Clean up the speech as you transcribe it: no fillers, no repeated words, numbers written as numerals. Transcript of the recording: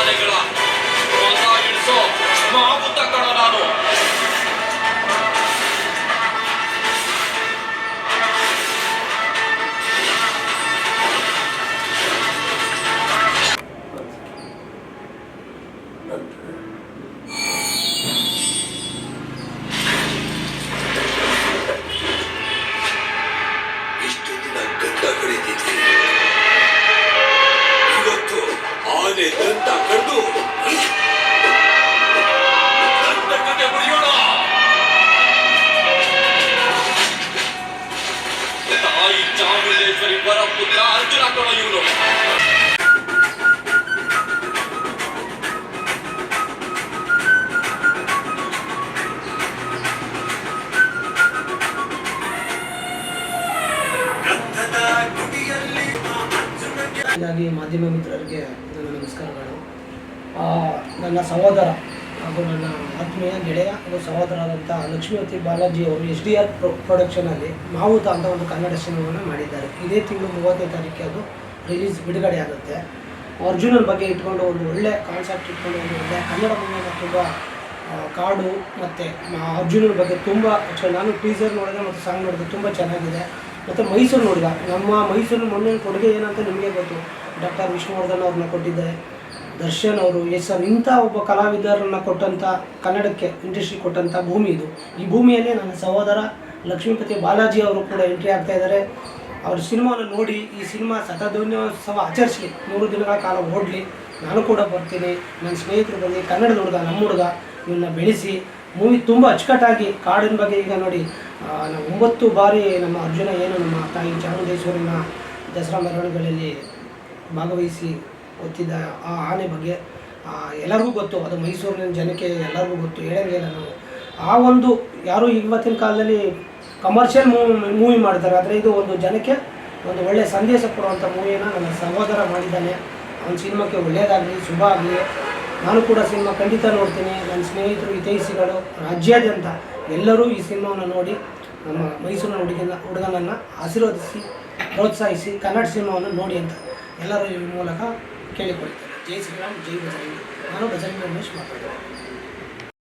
ಆನೆಗಳ ಮತ ಇಳಿಸೋ ಮಾವುತ ಕಣ ನಾನು. ಇಷ್ಟು ದಿನ ಗಂಡ ಕಡಿತಿದ್ದೆ, ಇವತ್ತು ಆನೆ ದಂತ ಕಡ್ದು ನನ್ನ ಕತೆ ಮುರಿಯೋಣ. ತಾಯಿ ಚಾಮುಂಡೇಶ್ವರಿ ವರ ಪುತ್ರ ಅರ್ಜುನ ಕಣ ಇವನು. ಹೀಗಾಗಿ ಮಾಧ್ಯಮ ಮಿತ್ರರಿಗೆ ನನ್ನ ನಮಸ್ಕಾರಗಳು. ನನ್ನ ಸಹೋದರ ಹಾಗೂ ನನ್ನ ಆತ್ಮೀಯ ಗೆಳೆಯ ಹಾಗೂ ಸಹೋದರರಾದಂಥ ಲಕ್ಷ್ಮೀವತಿ ಬಾಲಾಜಿ ಅವರು SDR ಪ್ರೊಡಕ್ಷನಲ್ಲಿ ಮಾವುತ ಅಂತ ಒಂದು ಕನ್ನಡ ಸಿನಿಮಾವನ್ನು ಮಾಡಿದ್ದಾರೆ. ಇದೇ ತಿಂಗಳು 30ನೇ ತಾರೀಕಿಗೆ ಅದು ಬಿಡುಗಡೆ ಆಗುತ್ತೆ. ಅರ್ಜುನನ ಬಗ್ಗೆ ಇಟ್ಕೊಂಡು ಒಂದು ಒಳ್ಳೆ ಕಾನ್ಸೆಪ್ಟ್ ಇಟ್ಕೊಂಡು ಒಂದು ಒಳ್ಳೆ ಕನ್ನಡ ಮೂವಿನ ತುಂಬ ಕಾಡು ಮತ್ತು ಅರ್ಜುನನ ಬಗ್ಗೆ ತುಂಬ ನಾನು ಟೀಸರ್ ನೋಡಿದೆ ಮತ್ತು ಸಾಂಗ್ ನೋಡಿದೆ, ತುಂಬ ಚೆನ್ನಾಗಿದೆ. ಮತ್ತು ಮೈಸೂರು ನೋಡಿದ ನಮ್ಮ ಮೈಸೂರಿನ ಮೊನ್ನೆ ಕೊಡುಗೆ ಏನಂತ ನಿಮಗೆ ಗೊತ್ತು. ಡಾಕ್ಟರ್ ವಿಷ್ಣುವರ್ಧನ್ ಅವ್ರನ್ನ ಕೊಟ್ಟಿದ್ದಾರೆ, ದರ್ಶನ್ ಅವರು, ಸರ್ ಇಂಥ ಒಬ್ಬ ಕಲಾವಿದರನ್ನ ಕೊಟ್ಟಂಥ ಕನ್ನಡಕ್ಕೆ ಇಂಡಸ್ಟ್ರಿ ಕೊಟ್ಟಂಥ ಭೂಮಿ ಇದು. ಈ ಭೂಮಿಯಲ್ಲೇ ನನ್ನ ಸಹೋದರ ಲಕ್ಷ್ಮೀಪತಿ ಬಾಲಾಜಿ ಅವರು ಕೂಡ ಎಂಟ್ರಿ ಆಗ್ತಾ ಇದ್ದಾರೆ. ಅವ್ರ ಸಿನಿಮಾವನ್ನು ನೋಡಿ ಈ ಸಿನಿಮಾ ಶತದಿನೋತ್ಸವ ಆಚರಿಸಲಿ, 100 ದಿನಗಳ ಕಾಲ ಓಡಲಿ. ನಾನು ಕೂಡ ಬರ್ತೀನಿ, ನನ್ನ ಸ್ನೇಹಿತರು ಬಂದು ಕನ್ನಡದ ಹುಡುಗ ನಮ್ಮ ಹುಡುಗ ಇವನ್ನ ಬೆಳೆಸಿ ಮೂವಿ ತುಂಬ ಅಚ್ಚುಕಟ್ಟಾಗಿ ಕಾಡಿನ ಬಗ್ಗೆ ಈಗ ನೋಡಿ ನಾವು 9 ಬಾರಿ ನಮ್ಮ ಅರ್ಜುನ ಏನು ನಮ್ಮ ತಾಯಿ ಚಾಮುಂಡೇಶ್ವರಿನ ದಸರಾ ಮೆರವಣಿಗೆಗಳಲ್ಲಿ ಭಾಗವಹಿಸಿ ಒತ್ತಿದ್ದ ಆ ಆನೆ ಬಗ್ಗೆ ಎಲ್ಲರಿಗೂ ಗೊತ್ತು. ಅದು ಮೈಸೂರಿನ ಜನಕ್ಕೆ ಎಲ್ಲರಿಗೂ ಗೊತ್ತು, ಹೇಳಂಗಿಲ್ಲ ನಾವು. ಆ ಒಂದು ಯಾರು ಇವತ್ತಿನ ಕಾಲದಲ್ಲಿ ಕಮರ್ಷಿಯಲ್ ಮೂವಿ ಮಾಡ್ತಾರೆ, ಆದರೆ ಇದು ಒಂದು ಜನಕ್ಕೆ ಒಂದು ಒಳ್ಳೆಯ ಸಂದೇಶ ಕೊಡುವಂಥ ಮೂವಿಯನ್ನು ನನ್ನ ಸಹೋದರ ಮಾಡಿದ್ದಾನೆ. ಅವನ ಸಿನಿಮಾಕ್ಕೆ ಒಳ್ಳೆಯದಾಗಲಿ, ಶುಭ ಆಗಲಿ. ನಾನು ಕೂಡ ಸಿನಿಮಾ ಖಂಡಿತ ನೋಡ್ತೀನಿ. ನನ್ನ ಸ್ನೇಹಿತರು, ಹಿತೈಷಿಗಳು, ರಾಜ್ಯಾದ್ಯಂತ ಎಲ್ಲರೂ ಈ ಸಿನಿಮಾವನ್ನು ನೋಡಿ ನಮ್ಮ ಮೈಸೂರಿನ ಹುಡುಗನನ್ನು ಆಶೀರ್ವದಿಸಿ ಪ್ರೋತ್ಸಾಹಿಸಿ ಕನ್ನಡ ಸಿನಿಮಾವನ್ನು ನೋಡಿ ಅಂತ ಎಲ್ಲರೂ ಈ ಮೂಲಕ ಕೇಳಿಕೊಳ್ತಾರೆ. ಜೈ ಶ್ರೀರಾಮ್, ಜೈ ಬಜರಂಗಿ. ನಾನು ಬಜರಂಗಿ ರಮೇಶ್ ಮಾತಾಡ್ತೀನಿ.